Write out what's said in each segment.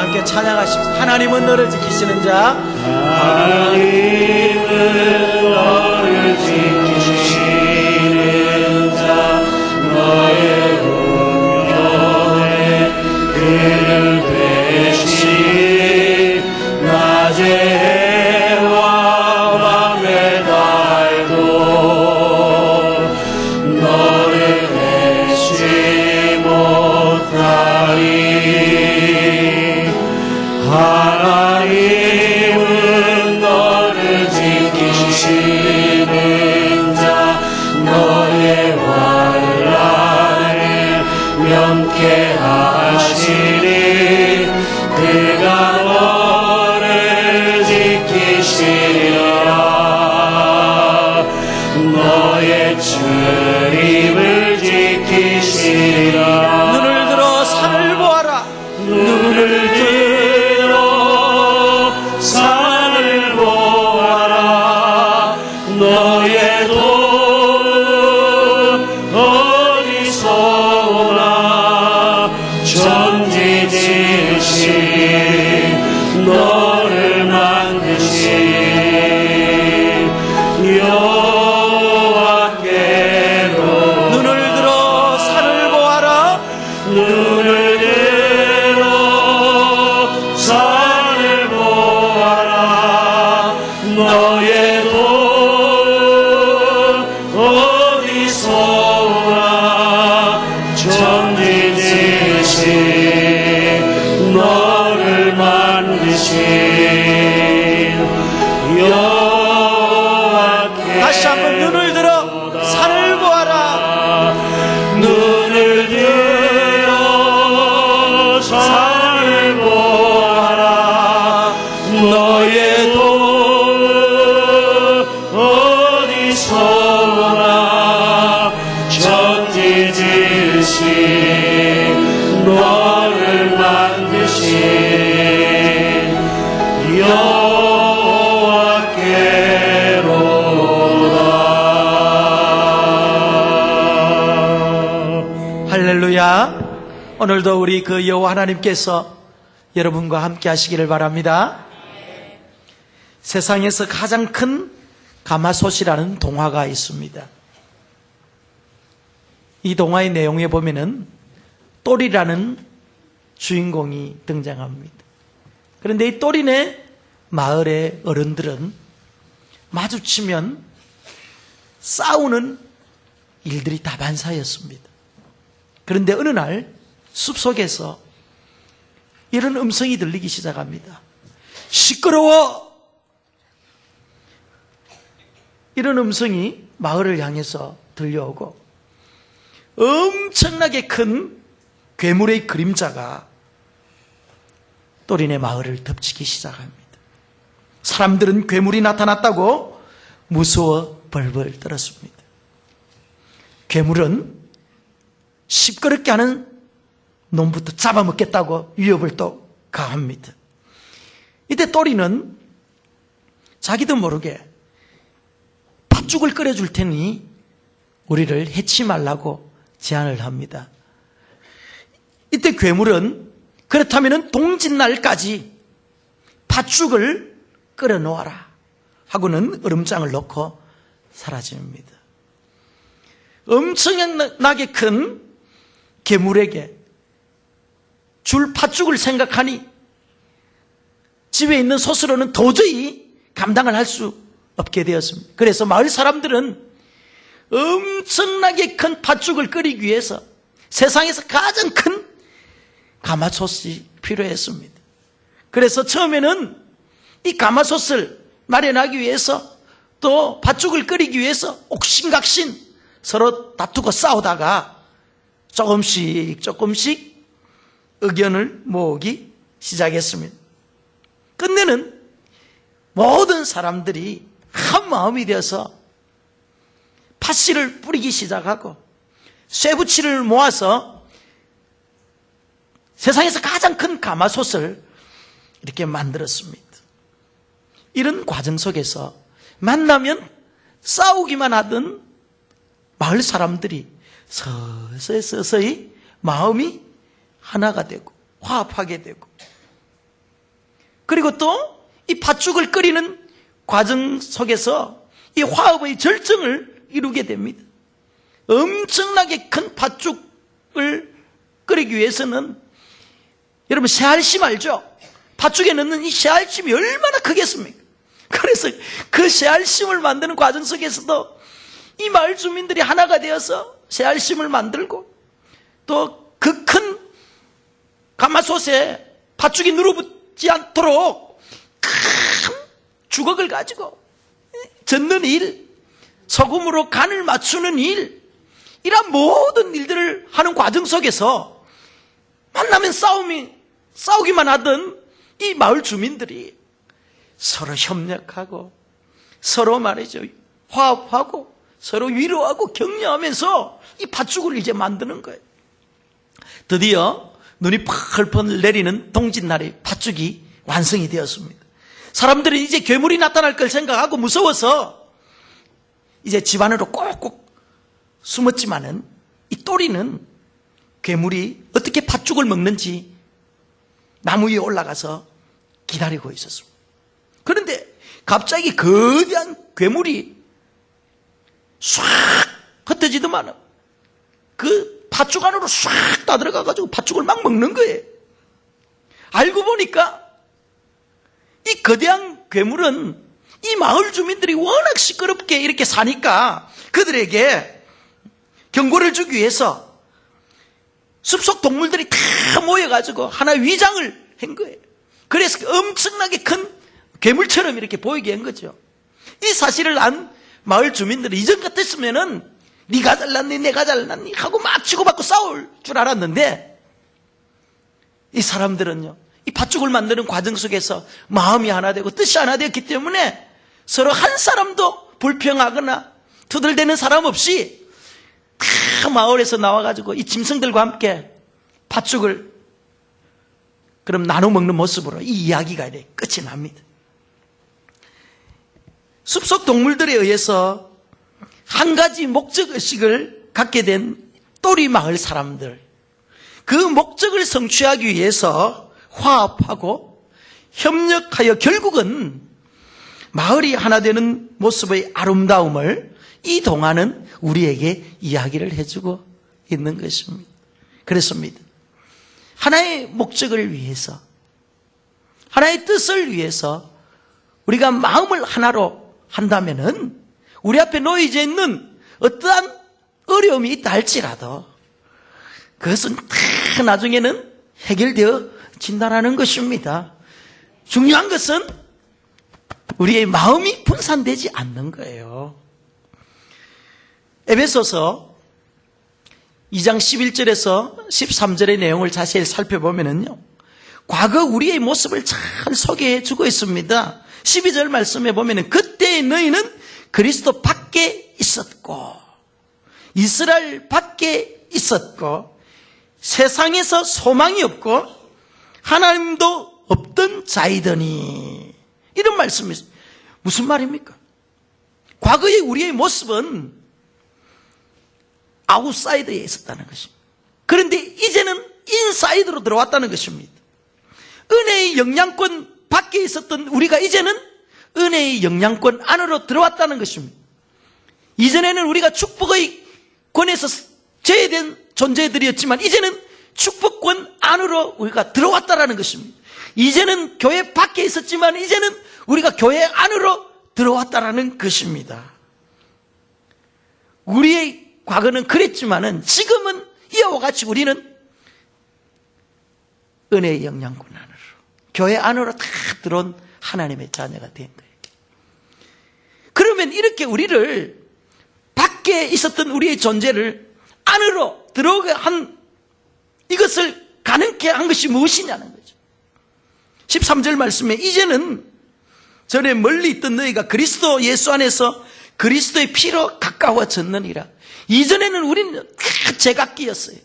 함께 찬양하십시다. 하나님은 너를 지키시는 자, 하나님은 너를 지키시는 자, 너의 운명에 그를 대신 낮에 해와 밤의 달도 너를 대시 못하리. 하나님은 너를 지키시는 자, 너의 환난을 면케하시리. 그가 너를 지키시리라. 너의 출입을 지키시리라. 눈을 들어 산을 보아라. 눈을 들어 산을 보아라. 너의 돈 어디서 오나. 천지 지으신 너를 만드신 여호와께로. 눈을 들어 산을 보아라. 눈을 들어 산을 보아라. 너의 돈 어디서 오나. 천지 지으신 너를 만드신 여호와께. 다시 한번 눈을 들어 산을 보아라. 눈을 들어 산을 보아라. 너의 돈 어디서 오나. 천지 지으신 너를 만드신 여호와께로다. 할렐루야. 오늘도 우리 그 여호와 하나님께서 여러분과 함께 하시기를 바랍니다. 세상에서 가장 큰 가마솥이라는 동화가 있습니다. 이 동화의 내용에 보면은 똘이라는 주인공이 등장합니다. 그런데 이 똘이네 마을의 어른들은 마주치면 싸우는 일들이 다반사였습니다. 그런데 어느 날 숲속에서 이런 음성이 들리기 시작합니다. 시끄러워! 이런 음성이 마을을 향해서 들려오고 엄청나게 큰 괴물의 그림자가 똘이네 마을을 덮치기 시작합니다. 사람들은 괴물이 나타났다고 무서워 벌벌 떨었습니다. 괴물은 시끄럽게 하는 놈부터 잡아먹겠다고 위협을 또 가합니다. 이때 똘이는 자기도 모르게 팥죽을 끓여줄 테니 우리를 해치 말라고 제안을 합니다. 이때 괴물은 그렇다면 동짓날까지 팥죽을 끓여 놓아라 하고는 얼음장을 넣고 사라집니다. 엄청나게 큰 괴물에게 줄 팥죽을 생각하니 집에 있는 솥으로는 도저히 감당을 할 수 없게 되었습니다. 그래서 마을 사람들은 엄청나게 큰 팥죽을 끓이기 위해서 세상에서 가장 큰 가마솥이 필요했습니다. 그래서 처음에는 이 가마솥을 마련하기 위해서 또 팥죽을 끓이기 위해서 옥신각신 서로 다투고 싸우다가 조금씩 의견을 모으기 시작했습니다. 끝내는 모든 사람들이 한 마음이 되어서 팥씨를 뿌리기 시작하고 쇠붙이를 모아서 세상에서 가장 큰 가마솥을 이렇게 만들었습니다. 이런 과정 속에서 만나면 싸우기만 하던 마을 사람들이 서서히 마음이 하나가 되고 화합하게 되고 그리고 또 이 팥죽을 끓이는 과정 속에서 이 화합의 절정을 이루게 됩니다. 엄청나게 큰 팥죽을 끓이기 위해서는 여러분 새알심 알죠? 팥죽에 넣는 이 새알심이 얼마나 크겠습니까? 그래서 그 새알심을 만드는 과정 속에서도 이 마을 주민들이 하나가 되어서 새알심을 만들고 또 그 큰 가마솥에 팥죽이 누르붙지 않도록 큰 주걱을 가지고 젓는 일, 소금으로 간을 맞추는 일, 이런 모든 일들을 하는 과정 속에서 만나면 싸우기만 하던 이 마을 주민들이 서로 협력하고 서로 말이죠 화합하고 서로 위로하고 격려하면서 이 팥죽을 이제 만드는 거예요. 드디어 눈이 펄펄 내리는 동짓날에 팥죽이 완성이 되었습니다. 사람들은 이제 괴물이 나타날 걸 생각하고 무서워서 이제 집 안으로 꼭꼭 숨었지만은 이 또리는 괴물이 어떻게 팥죽을 먹는지 나무 위에 올라가서 기다리고 있었습니다. 그런데 갑자기 거대한 괴물이 싹 흩어지더만 그 팥죽 안으로 싹 다 들어가가지고 팥죽을 막 먹는 거예요. 알고 보니까 이 거대한 괴물은 이 마을 주민들이 워낙 시끄럽게 이렇게 사니까 그들에게 경고를 주기 위해서 숲속 동물들이 다 모여가지고 하나의 위장을 한 거예요. 그래서 엄청나게 큰 괴물처럼 이렇게 보이게 한 거죠. 이 사실을 안 마을 주민들은 이전 같았으면은 네가 잘났니 내가 잘났니 하고 막 치고받고 싸울 줄 알았는데 이 사람들은요 이 팥죽을 만드는 과정 속에서 마음이 하나 되고 뜻이 하나 되었기 때문에 서로 한 사람도 불평하거나 투덜대는 사람 없이 다 마을에서 나와가지고 이 짐승들과 함께 팥죽을 그럼 나눠 먹는 모습으로 이 이야기가 이제 끝이 납니다. 숲속 동물들에 의해서 한 가지 목적의식을 갖게 된 또리 마을 사람들, 그 목적을 성취하기 위해서 화합하고 협력하여 결국은 마을이 하나 되는 모습의 아름다움을 이 동화는 우리에게 이야기를 해주고 있는 것입니다. 그렇습니다. 하나의 목적을 위해서, 하나의 뜻을 위해서 우리가 마음을 하나로 한다면은 우리 앞에 놓여져 있는 어떠한 어려움이 있다 할지라도 그것은 다 나중에는 해결되어진다는 것입니다. 중요한 것은 우리의 마음이 분산되지 않는 거예요. 에베소서 2장 11절에서 13절의 내용을 자세히 살펴보면요 과거 우리의 모습을 잘 소개해 주고 있습니다. 12절 말씀에 보면 그때 너희는 그리스도 밖에 있었고 이스라엘 밖에 있었고 세상에서 소망이 없고 하나님도 없던 자이더니 이런 말씀이 무슨 말입니까? 과거의 우리의 모습은 아웃사이드에 있었다는 것입니다. 그런데 이제는 인사이드로 들어왔다는 것입니다. 은혜의 영향권 밖에 있었던 우리가 이제는 은혜의 영향권 안으로 들어왔다는 것입니다. 이전에는 우리가 축복의 권에서 제외된 존재들이었지만 이제는 축복권 안으로 우리가 들어왔다는 것입니다. 이제는 교회 밖에 있었지만 이제는 우리가 교회 안으로 들어왔다는 것입니다. 우리의 과거는 그랬지만은 지금은 이와 같이 우리는 은혜의 영향권 안으로 교회 안으로 다 들어온 하나님의 자녀가 된 거예요. 그러면 이렇게 우리를 밖에 있었던 우리의 존재를 안으로 들어오게 한 이것을 가능케 한 것이 무엇이냐는 거죠. 13절 말씀에 이제는 전에 멀리 있던 너희가 그리스도 예수 안에서 그리스도의 피로 가까워졌느니라. 이전에는 우리는 제각기였어요.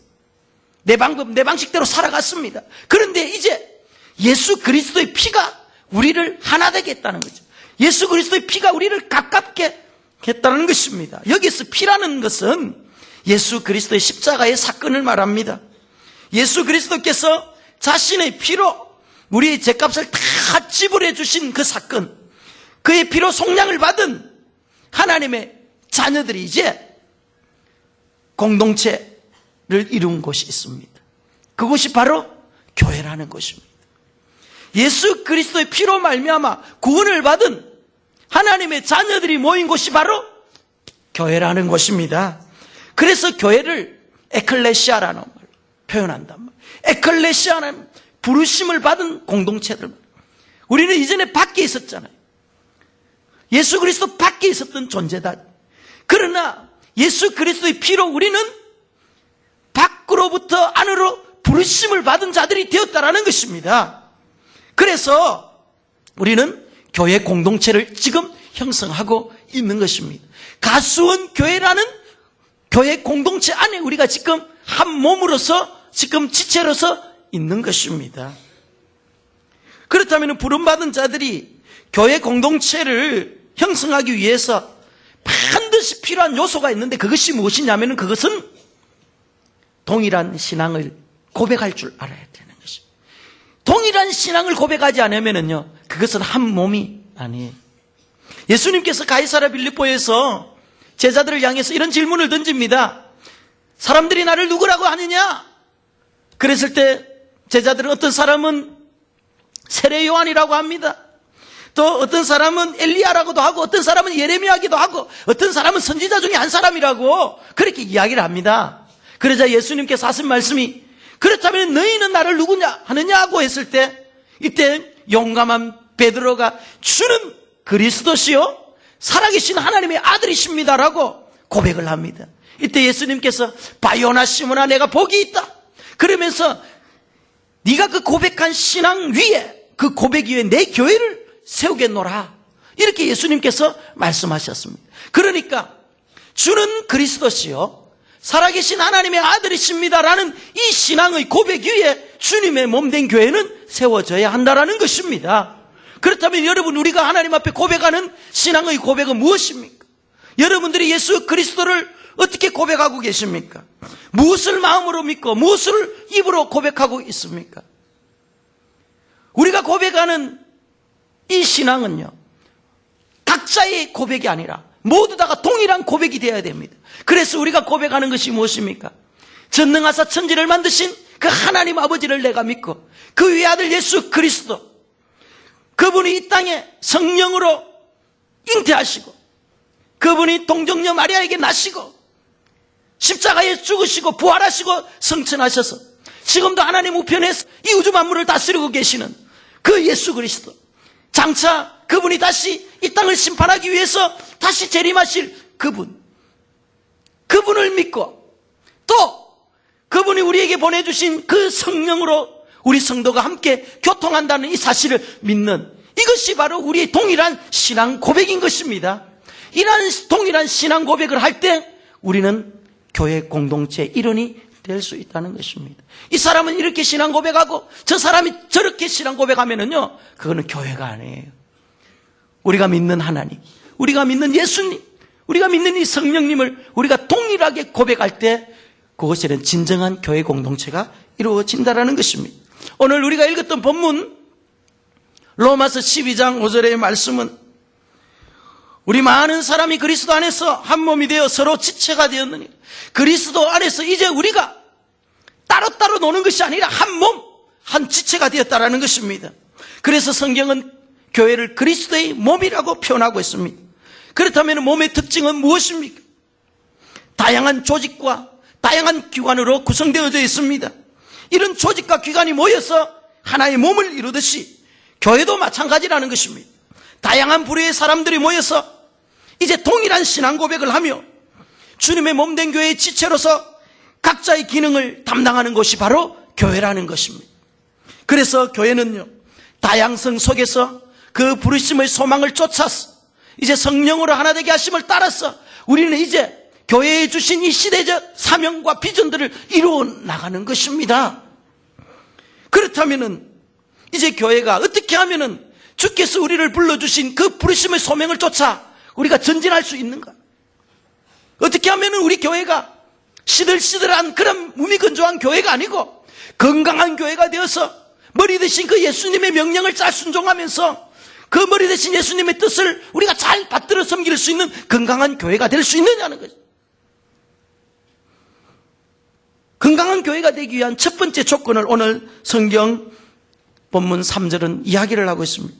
내 방식대로 살아갔습니다. 그런데 이제 예수 그리스도의 피가 우리를 하나 되게 했다는 거죠. 예수 그리스도의 피가 우리를 가깝게 했다는 것입니다. 여기서 피라는 것은 예수 그리스도의 십자가의 사건을 말합니다. 예수 그리스도께서 자신의 피로 우리의 죗값을 다 지불해 주신 그 사건, 그의 피로 속량을 받은 하나님의 자녀들이 이제 공동체를 이룬 곳이 있습니다. 그곳이 바로 교회라는 것입니다. 예수 그리스도의 피로 말미암아 구원을 받은 하나님의 자녀들이 모인 곳이 바로 교회라는 곳입니다. 그래서 교회를 에클레시아라는 말로 표현한단 말이에요. 에클레시아는 부르심을 받은 공동체들. 우리는 이전에 밖에 있었잖아요. 예수 그리스도 밖에 있었던 존재다. 그러나 예수 그리스도의 피로 우리는 밖으로부터 안으로 부르심을 받은 자들이 되었다라는 것입니다. 그래서 우리는 교회 공동체를 지금 형성하고 있는 것입니다. 가수원 교회라는 교회 공동체 안에 우리가 지금 한 몸으로서, 지금 지체로서 있는 것입니다. 그렇다면 부름받은 자들이 교회 공동체를 형성하기 위해서 반드시 필요한 요소가 있는데, 그것이 무엇이냐면 그것은 동일한 신앙을 고백할 줄 알아야 되는 것입니다. 동일한 신앙을 고백하지 않으면요, 그것은 한 몸이 아니에요. 예수님께서 가이사랴 빌립보에서 제자들을 향해서 이런 질문을 던집니다. 사람들이 나를 누구라고 하느냐? 그랬을 때 제자들은 어떤 사람은 세례 요한이라고 합니다. 또 어떤 사람은 엘리야라고도 하고, 어떤 사람은 예레미야기도 하고, 어떤 사람은 선지자 중에 한 사람이라고 그렇게 이야기를 합니다. 그러자 예수님께서 하신 말씀이, 그렇다면 너희는 나를 누구냐 하느냐고 했을 때, 이때 용감한 베드로가 주는 그리스도시요 살아계신 하나님의 아들이십니다라고 고백을 합니다. 이때 예수님께서 바요나 시몬아, 내가 복이 있다. 그러면서 네가 그 고백한 신앙 위에, 그 고백 위에 내 교회를 세우겠노라, 이렇게 예수님께서 말씀하셨습니다. 그러니까 주는 그리스도시요 살아계신 하나님의 아들이십니다라는 이 신앙의 고백 위에 주님의 몸된 교회는 세워져야 한다라는 것입니다. 그렇다면 여러분, 우리가 하나님 앞에 고백하는 신앙의 고백은 무엇입니까? 여러분들이 예수 그리스도를 어떻게 고백하고 계십니까? 무엇을 마음으로 믿고 무엇을 입으로 고백하고 있습니까? 우리가 고백하는 이 신앙은요, 각자의 고백이 아니라 모두 다가 동일한 고백이 되어야 됩니다. 그래서 우리가 고백하는 것이 무엇입니까? 전능하사 천지를 만드신 그 하나님 아버지를 내가 믿고, 그 외아들 예수 그리스도, 그분이 이 땅에 성령으로 잉태하시고, 그분이 동정녀 마리아에게 나시고, 십자가에 죽으시고 부활하시고 성천하셔서 지금도 하나님 우편에서 이 우주 만물을 다스리고 계시는 그 예수 그리스도, 장차 그분이 다시 이 땅을 심판하기 위해서 다시 재림하실 그분을 믿고, 또 그분이 우리에게 보내주신 그 성령으로 우리 성도가 함께 교통한다는 이 사실을 믿는, 이것이 바로 우리의 동일한 신앙 고백인 것입니다. 이러한 동일한 신앙 고백을 할 때 우리는 교회 공동체의 일원이 될 수 있다는 것입니다. 이 사람은 이렇게 신앙 고백하고 저 사람이 저렇게 신앙 고백하면은요, 그거는 교회가 아니에요. 우리가 믿는 하나님, 우리가 믿는 예수님, 우리가 믿는 이 성령님을 우리가 동일하게 고백할 때 그것에는 진정한 교회 공동체가 이루어진다는 것입니다. 오늘 우리가 읽었던 본문 로마서 12장 5절의 말씀은, 우리 많은 사람이 그리스도 안에서 한 몸이 되어 서로 지체가 되었느니, 그리스도 안에서 이제 우리가 따로따로 노는 것이 아니라 한 몸, 한 지체가 되었다라는 것입니다. 그래서 성경은 교회를 그리스도의 몸이라고 표현하고 있습니다. 그렇다면 몸의 특징은 무엇입니까? 다양한 조직과 다양한 기관으로 구성되어져 있습니다. 이런 조직과 기관이 모여서 하나의 몸을 이루듯이 교회도 마찬가지라는 것입니다. 다양한 부류의 사람들이 모여서 이제 동일한 신앙 고백을 하며 주님의 몸된 교회의 지체로서 각자의 기능을 담당하는 것이 바로 교회라는 것입니다. 그래서 교회는요, 다양성 속에서 그 부르심의 소망을 쫓아서 이제 성령으로 하나 되게 하심을 따라서 우리는 이제 교회에 주신 이 시대적 사명과 비전들을 이루어 나가는 것입니다. 그렇다면은 이제 교회가 어떻게 하면은 주께서 우리를 불러주신 그 부르심의 소명을 쫓아 우리가 전진할 수 있는가? 어떻게 하면은 우리 교회가 시들시들한 그런 무미건조한 교회가 아니고 건강한 교회가 되어서 머리 대신 그 예수님의 명령을 잘 순종하면서 그 머리 대신 예수님의 뜻을 우리가 잘 받들어 섬길 수 있는 건강한 교회가 될 수 있느냐는 거죠. 건강한 교회가 되기 위한 첫 번째 조건을 오늘 성경 본문 3절은 이야기를 하고 있습니다.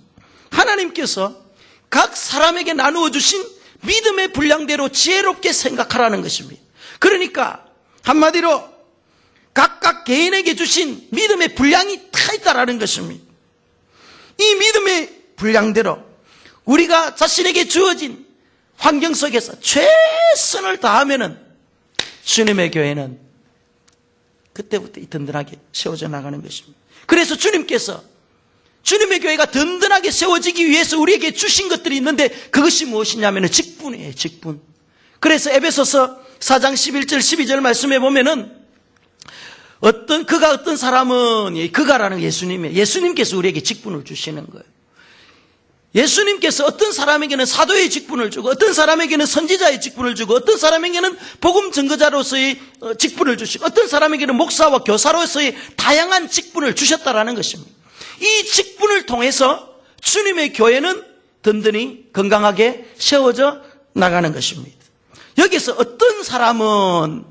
하나님께서 각 사람에게 나누어 주신 믿음의 분량대로 지혜롭게 생각하라는 것입니다. 그러니까 한마디로 각각 개인에게 주신 믿음의 분량이 다 있다라는 것입니다. 이 믿음의 분량대로 우리가 자신에게 주어진 환경 속에서 최선을 다하면은 주님의 교회는 그때부터 든든하게 세워져 나가는 것입니다. 그래서 주님께서 주님의 교회가 든든하게 세워지기 위해서 우리에게 주신 것들이 있는데 그것이 무엇이냐면 직분이에요. 직분. 그래서 에베소서 4장 11절 12절 말씀에 보면은 그가 어떤 사람은 그가라는 예수님께서 우리에게 직분을 주시는 거예요. 예수님께서 어떤 사람에게는 사도의 직분을 주고 어떤 사람에게는 선지자의 직분을 주고 어떤 사람에게는 복음 증거자로서의 직분을 주시고 어떤 사람에게는 목사와 교사로서의 다양한 직분을 주셨다라는 것입니다. 이 직분을 통해서 주님의 교회는 든든히 건강하게 세워져 나가는 것입니다. 여기서 어떤 사람은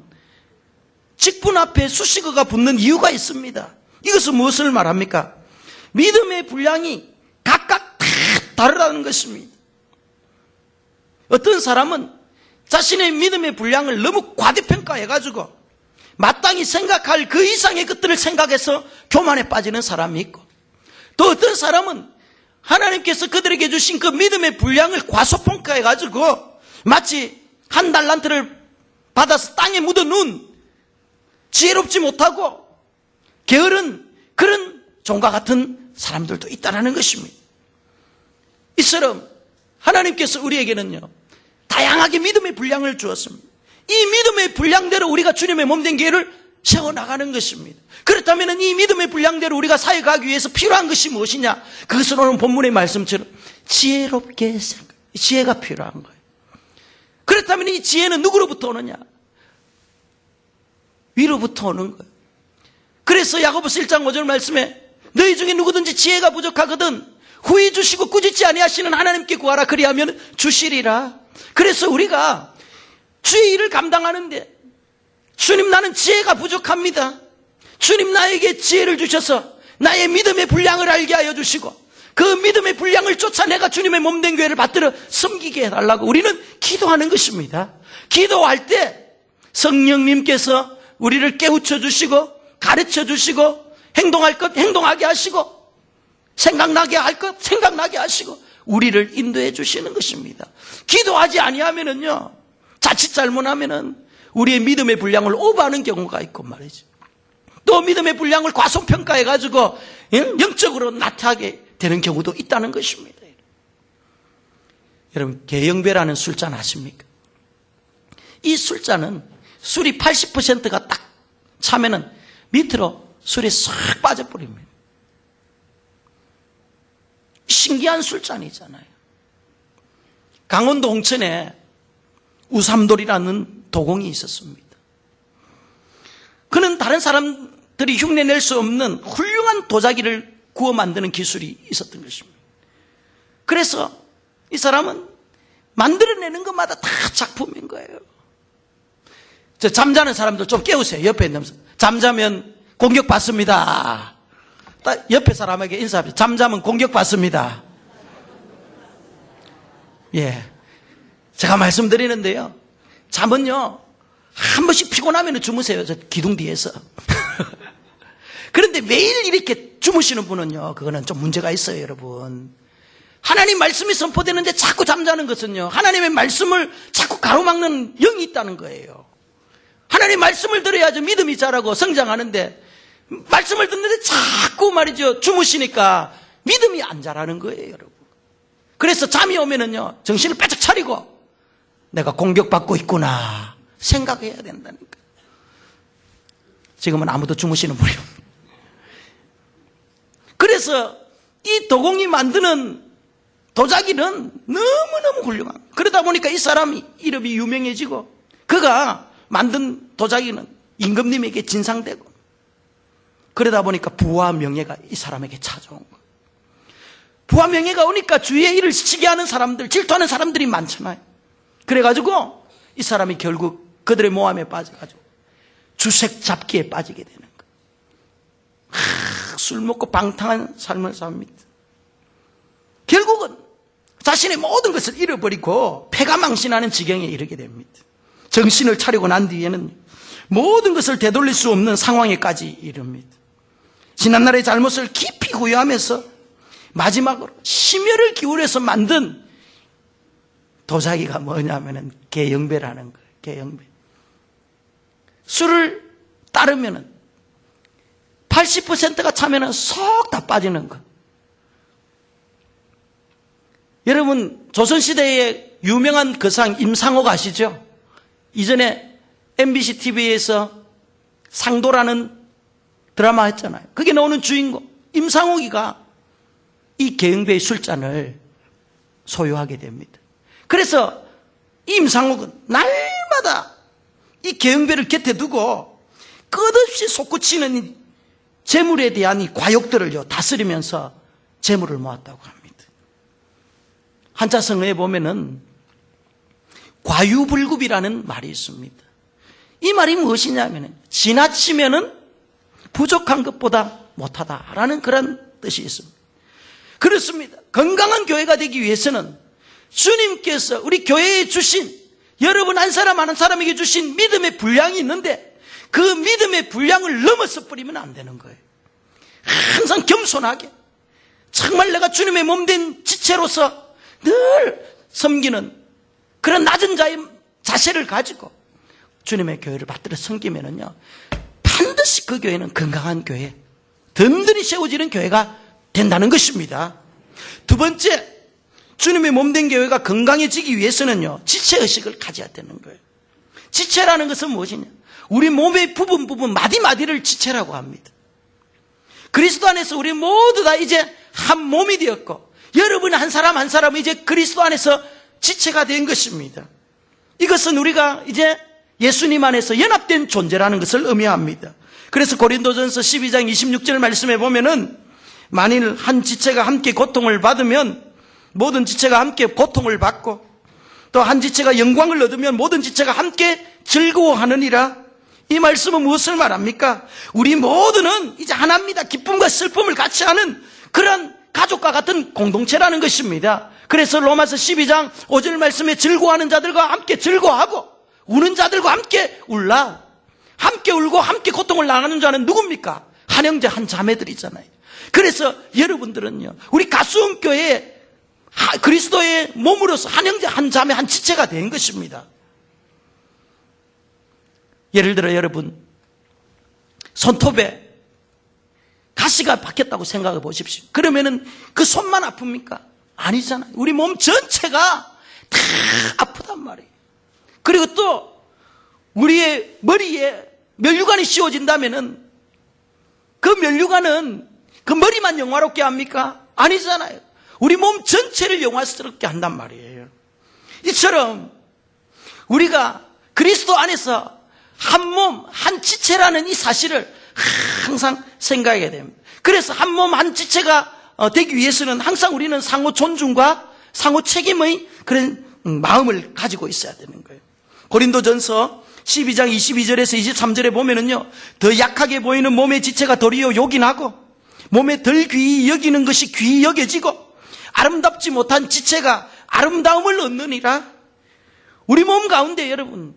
직분 앞에 수식어가 붙는 이유가 있습니다. 이것은 무엇을 말합니까? 믿음의 분량이 각각 다 다르다는 것입니다. 어떤 사람은 자신의 믿음의 분량을 너무 과대평가해가지고 마땅히 생각할 그 이상의 것들을 생각해서 교만에 빠지는 사람이 있고, 또 어떤 사람은 하나님께서 그들에게 주신 그 믿음의 분량을 과소평가해가지고 마치 한 달란트를 받아서 땅에 묻어놓은 지혜롭지 못하고 게으른 그런 종과 같은 사람들도 있다는 것입니다. 이처럼 하나님께서 우리에게는요 다양하게 믿음의 분량을 주었습니다. 이 믿음의 분량대로 우리가 주님의 몸된 교회를 세워나가는 것입니다. 그렇다면 이 믿음의 분량대로 우리가 사역하기 위해서 필요한 것이 무엇이냐? 그것은 오늘 본문의 말씀처럼 지혜롭게 지혜가 필요한 거예요. 그렇다면 이 지혜는 누구로부터 오느냐? 위로부터 오는 거예요. 그래서 야고보서 1장 5절 말씀에 너희 중에 누구든지 지혜가 부족하거든 후히 주시고 꾸짖지 아니하시는 하나님께 구하라 그리하면 주시리라. 그래서 우리가 주의 일을 감당하는데 주님 나는 지혜가 부족합니다. 주님 나에게 지혜를 주셔서 나의 믿음의 분량을 알게 하여 주시고 그 믿음의 분량을 쫓아 내가 주님의 몸된 교회를 받들어 섬기게 해달라고 우리는 기도하는 것입니다. 기도할 때 성령님께서 우리를 깨우쳐 주시고 가르쳐 주시고 행동할 것 행동하게 하시고 생각나게 할 것 생각나게 하시고 우리를 인도해 주시는 것입니다. 기도하지 아니하면은요 자칫 잘못하면은 우리의 믿음의 분량을 오버하는 경우가 있고 말이죠. 또 믿음의 분량을 과소평가해가지고 영적으로 나타나게 되는 경우도 있다는 것입니다. 여러분 개영배라는 술잔 아십니까? 이 술잔은 술이 80%가 딱 차면은 밑으로 술이 싹 빠져버립니다. 신기한 술잔이잖아요. 강원도 홍천에 우삼돌이라는 도공이 있었습니다. 그는 다른 사람들이 흉내낼 수 없는 훌륭한 도자기를 구워 만드는 기술이 있었던 것입니다. 그래서 이 사람은 만들어내는 것마다 다 작품인 거예요. 잠자는 사람들 좀 깨우세요. 옆에 있는 사람. 잠자면 공격받습니다. 딱 옆에 사람에게 인사합니다. 잠자면 공격받습니다. 예. 제가 말씀드리는데요. 잠은요, 한 번씩 피곤하면 주무세요. 저 기둥 뒤에서. 그런데 매일 이렇게 주무시는 분은요, 그거는 좀 문제가 있어요, 여러분. 하나님 말씀이 선포되는데 자꾸 잠자는 것은요, 하나님의 말씀을 자꾸 가로막는 영이 있다는 거예요. 하나님 말씀을 들어야죠. 믿음이 자라고 성장하는데, 말씀을 듣는데 자꾸 말이죠. 주무시니까 믿음이 안 자라는 거예요, 여러분. 그래서 잠이 오면은요, 정신을 바짝 차리고, 내가 공격받고 있구나 생각해야 된다니까. 지금은 아무도 주무시는 분이 없습니다. 그래서 이 도공이 만드는 도자기는 너무너무 훌륭한. 그러다 보니까 이 사람이 이름이 유명해지고 그가 만든 도자기는 임금님에게 진상되고 그러다 보니까 부와 명예가 이 사람에게 찾아온 거예요. 부와 명예가 오니까 주위의 일을 시키게 하는 사람들, 질투하는 사람들이 많잖아요. 그래가지고 이 사람이 결국 그들의 모함에 빠져가지고 주색 잡기에 빠지게 되는 거예요. 술 먹고 방탕한 삶을 삽니다. 결국은 자신의 모든 것을 잃어버리고 패가망신하는 지경에 이르게 됩니다. 정신을 차리고 난 뒤에는 모든 것을 되돌릴 수 없는 상황에까지 이릅니다. 지난날의 잘못을 깊이 후회하면서 마지막으로 심혈을 기울여서 만든 도자기가 뭐냐면은 개영배라는 거예요. 개영배. 술을 따르면은 80%가 차면은 쏙 다 빠지는 거. 여러분, 조선시대의 유명한 거상 임상옥 아시죠? 이전에 MBC TV에서 상도라는 드라마 했잖아요. 거기에 나오는 주인공 임상옥이가 이 개영배의 술잔을 소유하게 됩니다. 그래서 이 임상옥은 날마다 이 개영배를 곁에 두고 끝없이 솟구치는 재물에 대한 이 과욕들을요 다스리면서 재물을 모았다고 합니다. 한자성어에 보면은 과유불급이라는 말이 있습니다. 이 말이 무엇이냐면 지나치면은 부족한 것보다 못하다라는 그런 뜻이 있습니다. 그렇습니다. 건강한 교회가 되기 위해서는 주님께서 우리 교회에 주신 여러분 한 사람 한 사람에게 주신 믿음의 분량이 있는데 그 믿음의 분량을 넘어서 버리면 안 되는 거예요. 항상 겸손하게 정말 내가 주님의 몸된 지체로서 늘 섬기는 그런 낮은 자의 자세를 가지고 주님의 교회를 받들어 섬기면은요 반드시 그 교회는 건강한 교회, 든든히 세워지는 교회가 된다는 것입니다. 두 번째, 주님의 몸된 교회가 건강해지기 위해서는요 지체의식을 가져야 되는 거예요. 지체라는 것은 무엇이냐? 우리 몸의 부분 마디마디를 지체라고 합니다. 그리스도 안에서 우리 모두 다 이제 한 몸이 되었고 여러분 한 사람 한 사람은 이제 그리스도 안에서 지체가 된 것입니다. 이것은 우리가 이제 예수님 안에서 연합된 존재라는 것을 의미합니다. 그래서 고린도전서 12장 26절 말씀에 보면은 만일 한 지체가 함께 고통을 받으면 모든 지체가 함께 고통을 받고 또 한 지체가 영광을 얻으면 모든 지체가 함께 즐거워하느니라. 이 말씀은 무엇을 말합니까? 우리 모두는 이제 하나입니다. 기쁨과 슬픔을 같이 하는 그런 가족과 같은 공동체라는 것입니다. 그래서 로마서 12장 5절 말씀에 즐거워하는 자들과 함께 즐거워하고 우는 자들과 함께 울라. 함께 울고 함께 고통을 나누는 자는 누굽니까? 한 형제 한 자매들이잖아요. 그래서 여러분들은요 우리 가수원교회 그리스도의 몸으로서 한 형제 한 자매 한 지체가 된 것입니다. 예를 들어 여러분 손톱에 가시가 박혔다고 생각해 보십시오. 그러면은 그 손만 아픕니까? 아니잖아요. 우리 몸 전체가 다 아프단 말이에요. 그리고 또 우리의 머리에 면류관이 씌워진다면은 그 면류관은 그 머리만 영화롭게 합니까? 아니잖아요. 우리 몸 전체를 영화스럽게 한단 말이에요. 이처럼 우리가 그리스도 안에서 한 몸, 한 지체라는 이 사실을 항상 생각해야 됩니다. 그래서 한 몸, 한 지체가 되기 위해서는 항상 우리는 상호 존중과 상호 책임의 그런 마음을 가지고 있어야 되는 거예요. 고린도전서 12장 22절에서 23절에 보면은요, 더 약하게 보이는 몸의 지체가 도리어 요긴하고 몸에 덜 귀히 여기는 것이 귀히 여겨지고 아름답지 못한 지체가 아름다움을 얻느니라. 우리 몸 가운데 여러분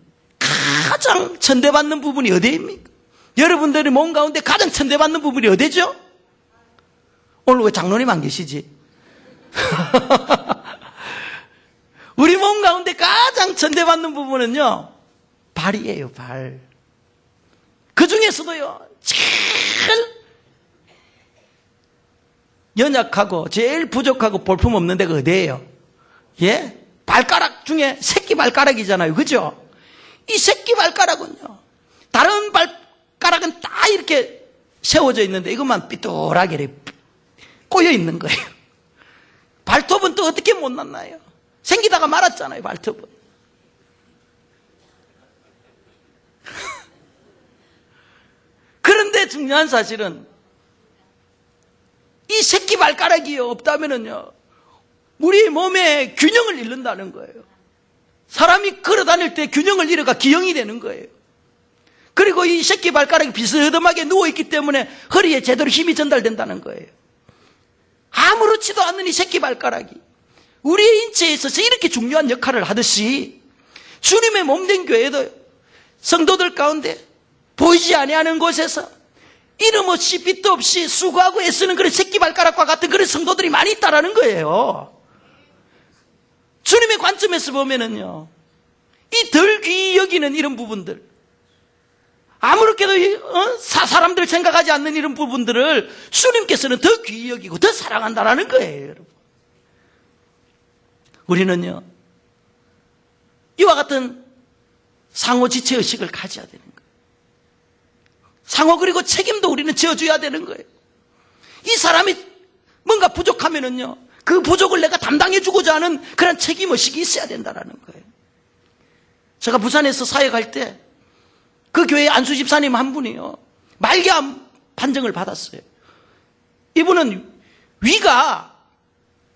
가장 천대받는 부분이 어디입니까? 여러분들의 몸 가운데 가장 천대받는 부분이 어디죠? 오늘 왜 장로님 안 계시지? 우리 몸 가운데 가장 천대받는 부분은요 발이에요. 발. 그 중에서도요 제일 연약하고 제일 부족하고 볼품없는 데가 어디예요? 예? 발가락 중에 새끼 발가락이잖아요. 그죠? 이 새끼 발가락은요 다른 발가락은 다 이렇게 세워져 있는데 이것만 삐뚤하게 이렇게 꼬여 있는 거예요. 발톱은 또 어떻게 못났나요? 생기다가 말았잖아요. 발톱은. 그런데 그런데 중요한 사실은 이 새끼발가락이 없다면은요, 우리 몸의 균형을 잃는다는 거예요. 사람이 걸어다닐 때 균형을 잃어가 기형이 되는 거예요. 그리고 이 새끼발가락이 비스듬하게 누워있기 때문에 허리에 제대로 힘이 전달된다는 거예요. 아무렇지도 않는 이 새끼발가락이 우리의 인체에 있어서 이렇게 중요한 역할을 하듯이 주님의 몸된 교회도 성도들 가운데 보이지 아니하는 곳에서 이름 없이 빛도 없이 수고하고 애쓰는 그런 새끼발가락과 같은 그런 성도들이 많이 있다라는 거예요. 주님의 관점에서 보면은요, 이 덜 귀히 여기는 이런 부분들, 아무렇게도 사람들 생각하지 않는 이런 부분들을 주님께서는 더 귀히 여기고 더 사랑한다라는 거예요, 여러분. 우리는요, 이와 같은 상호 지체의식을 가져야 되는 거예요. 상호 그리고 책임도 우리는 지어줘야 되는 거예요. 이 사람이 뭔가 부족하면은요, 그 부족을 내가 담당해주고자 하는 그런 책임의식이 있어야 된다는 거예요. 제가 부산에서 사역할 때 그 교회 안수 집사님 한 분이요, 말기암 판정을 받았어요. 이분은 위가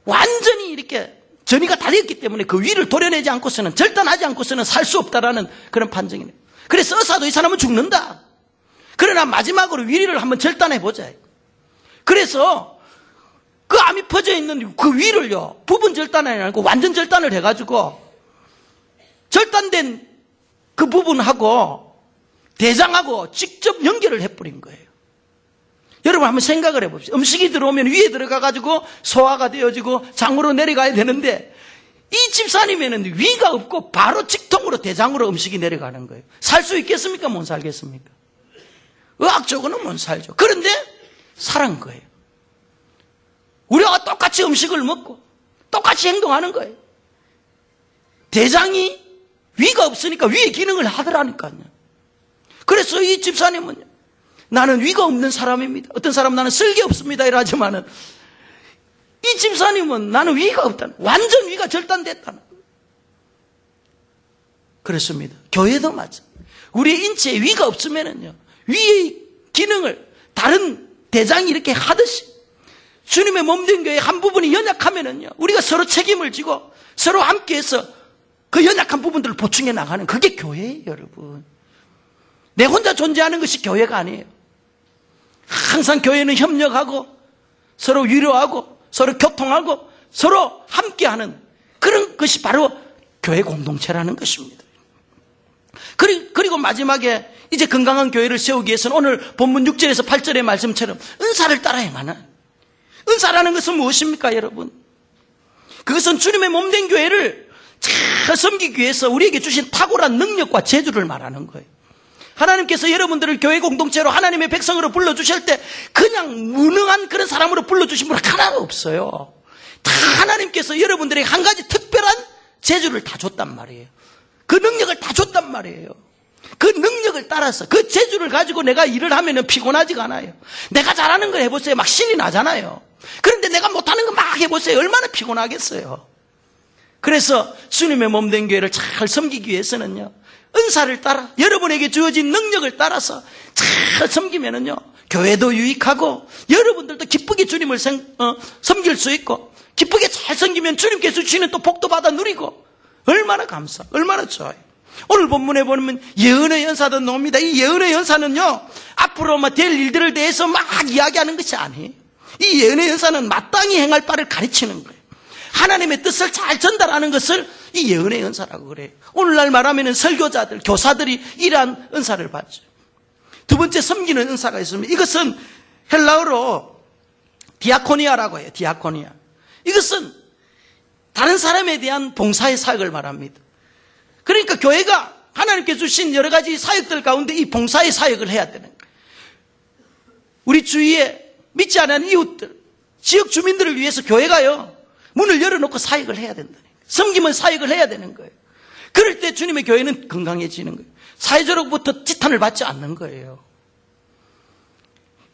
완전히 이렇게 전이가 달렸기 때문에 그 위를 도려내지 않고서는, 절단하지 않고서는 살 수 없다라는 그런 판정이네요. 그래서 의사도 이 사람은 죽는다. 그러나 마지막으로 위를 한번 절단해보자. 그래서 그 암이 퍼져 있는 그 위를요, 부분 절단이 아니고 완전 절단을 해가지고 절단된 그 부분하고 대장하고 직접 연결을 해버린 거예요. 여러분 한번 생각을 해봅시다. 음식이 들어오면 위에 들어가가지고 소화가 되어지고 장으로 내려가야 되는데, 이 집사님에는 위가 없고 바로 직통으로 대장으로 음식이 내려가는 거예요. 살 수 있겠습니까? 못 살겠습니까? 의학적으로는 못 살죠. 그런데 살은 거예요. 우리와 똑같이 음식을 먹고 똑같이 행동하는 거예요. 대장이 위가 없으니까 위의 기능을 하더라니까요. 그래서 이 집사님은요, 나는 위가 없는 사람입니다. 어떤 사람은 나는 쓸개 없습니다 이러지만은, 이 집사님은 나는 위가 없다는, 완전 위가 절단됐다는 거예요. 그렇습니다. 교회도 마찬가지. 우리의 인체에 위가 없으면은요, 위의 기능을 다른 대장이 이렇게 하듯이 주님의 몸된 교회의 한 부분이 연약하면은요, 우리가 서로 책임을 지고 서로 함께해서 그 연약한 부분들을 보충해 나가는, 그게 교회예요, 여러분. 내 혼자 존재하는 것이 교회가 아니에요. 항상 교회는 협력하고 서로 위로하고 서로 교통하고 서로 함께하는 그런 것이 바로 교회 공동체라는 것입니다. 그리고 마지막에 이제 건강한 교회를 세우기 위해서는 오늘 본문 6절에서 8절의 말씀처럼 은사를 따라 행하는, 은사라는 것은 무엇입니까, 여러분? 그것은 주님의 몸된 교회를 잘 섬기기 위해서 우리에게 주신 탁월한 능력과 재주를 말하는 거예요. 하나님께서 여러분들을 교회 공동체로 하나님의 백성으로 불러주실 때 그냥 무능한 그런 사람으로 불러주신 분 하나도 없어요. 다 하나님께서 여러분들에게 한 가지 특별한 재주를 다 줬단 말이에요. 그 능력을 다 줬단 말이에요. 그 능력을 따라서 그 재주를 가지고 내가 일을 하면 피곤하지가 않아요. 내가 잘하는 걸 해보세요. 막 신이 나잖아요. 그런데 내가 못하는 거 막 해보세요. 얼마나 피곤하겠어요. 그래서 주님의 몸된 교회를 잘 섬기기 위해서는요, 은사를 따라 여러분에게 주어진 능력을 따라서 잘 섬기면은요, 교회도 유익하고 여러분들도 기쁘게 주님을 섬길 수 있고, 기쁘게 잘 섬기면 주님께서 주시는 또 복도 받아 누리고, 얼마나 얼마나 좋아요. 오늘 본문에 보면 예언의 연사도 나옵니다. 이 예언의 연사는요, 앞으로 될 일들을 대해서 막 이야기하는 것이 아니에요. 이 예언의 연사는 마땅히 행할 바를 가르치는 거예요. 하나님의 뜻을 잘 전달하는 것을 이 예언의 은사라고 그래요. 오늘날 말하면 설교자들, 교사들이 이러한 은사를 받죠. 두 번째, 섬기는 은사가 있습니다. 이것은 헬라어로 디아코니아라고 해요. 디아코니아. 이것은 다른 사람에 대한 봉사의 사역을 말합니다. 그러니까 교회가 하나님께 주신 여러 가지 사역들 가운데 이 봉사의 사역을 해야 되는 거예요. 우리 주위에 믿지 않는 이웃들, 지역 주민들을 위해서 교회가요, 문을 열어놓고 사역을 해야 된다는 거예요. 섬기면 사역을 해야 되는 거예요. 그럴 때 주님의 교회는 건강해지는 거예요. 사회적으로부터 지탄을 받지 않는 거예요.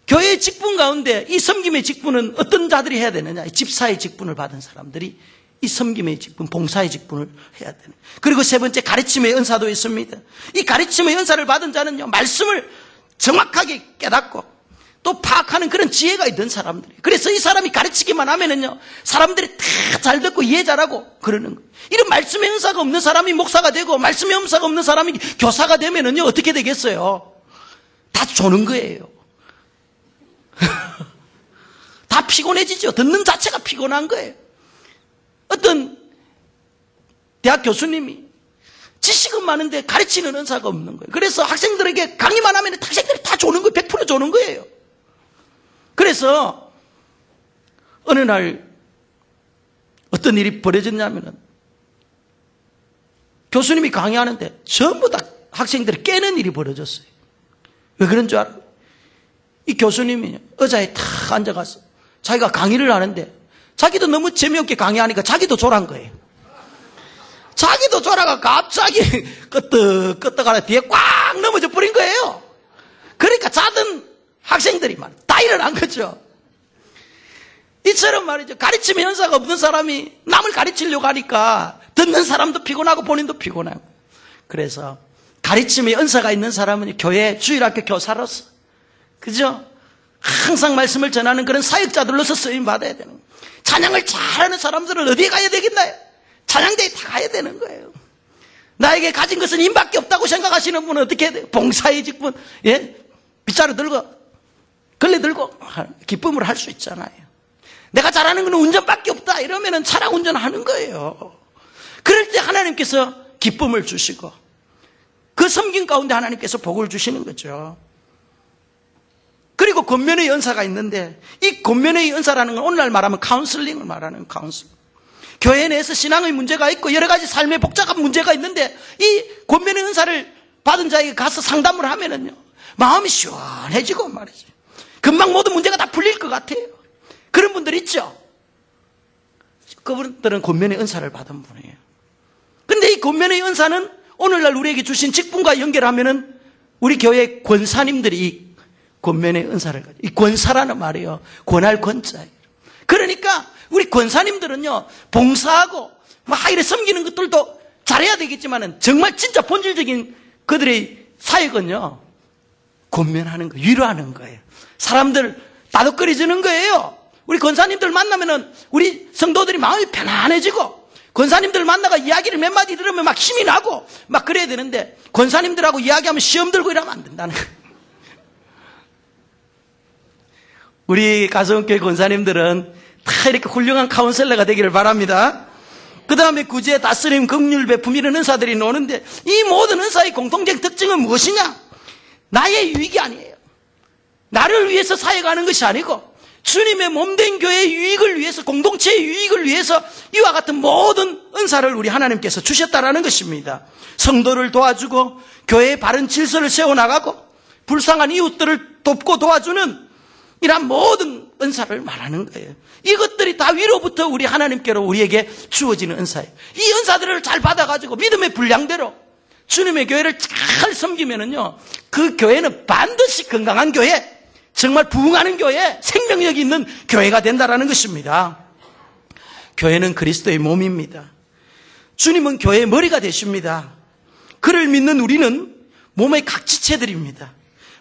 교회의 직분 가운데 이 섬김의 직분은 어떤 자들이 해야 되느냐? 집사의 직분을 받은 사람들이 이 섬김의 직분, 봉사의 직분을 해야 되는. 그리고 세 번째, 가르침의 은사도 있습니다. 이 가르침의 은사를 받은 자는요, 말씀을 정확하게 깨닫고 또 파악하는 그런 지혜가 있는 사람들이에요. 그래서 이 사람이 가르치기만 하면은요, 사람들이 다 잘 듣고 이해 잘하고 그러는 거예요. 이런 말씀의 은사가 없는 사람이 목사가 되고 말씀의 은사가 없는 사람이 교사가 되면은요, 어떻게 되겠어요? 다 조는 거예요. 다 피곤해지죠. 듣는 자체가 피곤한 거예요. 어떤 대학 교수님이 지식은 많은데 가르치는 은사가 없는 거예요. 그래서 학생들에게 강의만 하면 학생들이 다 조는 거예요. 100% 조는 거예요. 그래서 어느 날 어떤 일이 벌어졌냐면은 교수님이 강의하는데 전부 다 학생들이 깨는 일이 벌어졌어요. 왜 그런 줄 알아요? 이 교수님이 의자에 탁 앉아가서 자기가 강의를 하는데 자기도 너무 재미없게 강의하니까 자기도 졸한 거예요. 자기도 졸아가 갑자기 끄떡하다 뒤에 꽉 넘어져 버린 거예요. 그러니까 자던 학생들이 다 일어난 거죠. 이처럼 말이죠. 가르침의 연사가 없는 사람이 남을 가르치려고 하니까 듣는 사람도 피곤하고 본인도 피곤하고. 그래서 가르침의 연사가 있는 사람은 교회 주일학교 교사로서, 그죠? 항상 말씀을 전하는 그런 사역자들로서 쓰임 받아야 되는 거예요. 찬양을 잘하는 사람들은 어디에 가야 되겠나요? 찬양대에 다 가야 되는 거예요. 나에게 가진 것은 힘밖에 없다고 생각하시는 분은 어떻게 해야 돼요? 봉사의 직분, 예? 빗자루 들고, 걸레 들고 기쁨을 할 수 있잖아요. 내가 잘하는 건 운전밖에 없다 이러면은 차량 운전하는 거예요. 그럴 때 하나님께서 기쁨을 주시고 그 섬김 가운데 하나님께서 복을 주시는 거죠. 그리고 권면의 은사가 있는데 이 권면의 은사라는 건 오늘날 말하면 카운슬링을 말하는 카운슬. 교회 내에서 신앙의 문제가 있고 여러 가지 삶의 복잡한 문제가 있는데 이 권면의 은사를 받은 자에게 가서 상담을 하면은요, 마음이 시원해지고 말이죠. 금방 모든 문제가 다 풀릴 것 같아요. 그런 분들 있죠? 그분들은 권면의 은사를 받은 분이에요. 근데 이 권면의 은사는 오늘날 우리에게 주신 직분과 연결하면은 우리 교회 권사님들이 이 권면의 은사를 가지고, 이 권사라는 말이에요. 권할 권자예요. 그러니까 우리 권사님들은요, 봉사하고 막 이래 섬기는 것들도 잘해야 되겠지만은 정말 진짜 본질적인 그들의 사역은요, 권면하는 거, 위로하는 거예요. 사람들 따뜻거려주는 거예요. 우리 권사님들 만나면은 우리 성도들이 마음이 편안해지고, 권사님들 만나가 이야기를 몇 마디 들으면 막 힘이 나고 막 그래야 되는데, 권사님들하고 이야기하면 시험 들고 이러면 안 된다는 거예요. 우리 가성교회 권사님들은 다 이렇게 훌륭한 카운셀러가 되기를 바랍니다. 그 다음에 구제, 다스림, 긍휼, 베품 이런 은사들이 노는데 이 모든 은사의 공통된 특징은 무엇이냐? 나의 유익이 아니에요. 나를 위해서 사역하는 것이 아니고 주님의 몸된 교회의 유익을 위해서, 공동체의 유익을 위해서 이와 같은 모든 은사를 우리 하나님께서 주셨다라는 것입니다. 성도를 도와주고 교회의 바른 질서를 세워나가고 불쌍한 이웃들을 돕고 도와주는 이런 모든 은사를 말하는 거예요. 이것들이 다 위로부터 우리 하나님께로 우리에게 주어지는 은사예요. 이 은사들을 잘 받아가지고 믿음의 분량대로 주님의 교회를 잘 섬기면은요, 그 교회는 반드시 건강한 교회, 정말 부흥하는 교회, 생명력이 있는 교회가 된다라는 것입니다. 교회는 그리스도의 몸입니다. 주님은 교회의 머리가 되십니다. 그를 믿는 우리는 몸의 각지체들입니다.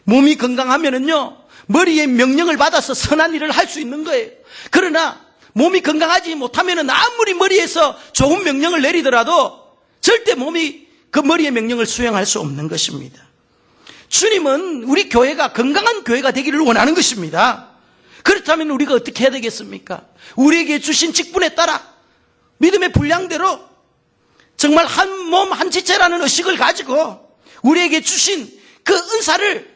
몸이 건강하면은요, 머리의 명령을 받아서 선한 일을 할 수 있는 거예요. 그러나 몸이 건강하지 못하면은 아무리 머리에서 좋은 명령을 내리더라도 절대 몸이 그 머리의 명령을 수행할 수 없는 것입니다. 주님은 우리 교회가 건강한 교회가 되기를 원하는 것입니다. 그렇다면 우리가 어떻게 해야 되겠습니까? 우리에게 주신 직분에 따라 믿음의 분량대로 정말 한 몸 한 지체라는 의식을 가지고 우리에게 주신 그 은사를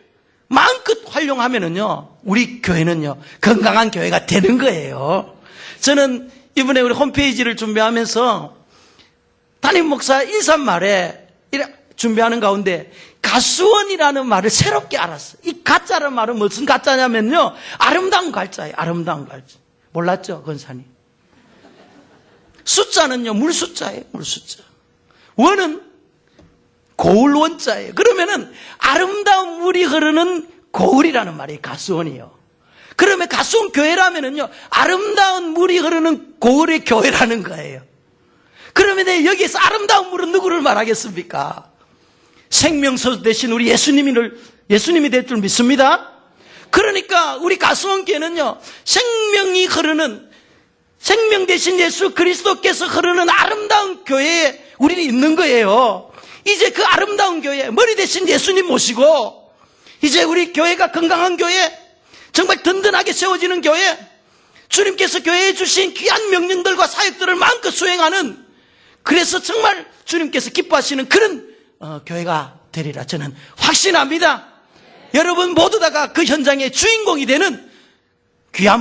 마음껏 활용하면은요, 우리 교회는요, 건강한 교회가 되는 거예요. 저는 이번에 우리 홈페이지를 준비하면서 담임 목사 인사말에 준비하는 가운데 가수원이라는 말을 새롭게 알았어요. 이 가짜라는 말은 무슨 가짜냐면요, 아름다운 갈자예요. 아름다운 갈자. 몰랐죠, 권사님? 숫자는요, 물숫자예요. 물숫자. 원은 고울 원자예요. 그러면은 아름다운 물이 흐르는 고을이라는 말이에요. 가수원이요. 그러면 가수원 교회라면은요, 아름다운 물이 흐르는 고을의 교회라는 거예요. 그러면 여기에서 아름다운 물은 누구를 말하겠습니까? 생명수 되신 우리 예수님을 예수님이 될 줄 믿습니다. 그러니까 우리 가수원교회는요, 생명이 흐르는, 생명 대신 예수 그리스도께서 흐르는 아름다운 교회에 우리는 있는 거예요. 이제 그 아름다운 교회, 머리 대신 예수님 모시고, 이제 우리 교회가 건강한 교회, 정말 든든하게 세워지는 교회, 주님께서 교회에 주신 귀한 명령들과 사역들을 마음껏 수행하는, 그래서 정말 주님께서 기뻐하시는 그런 교회가 되리라 저는 확신합니다. 여러분 모두 다가 그 현장의 주인공이 되는 귀한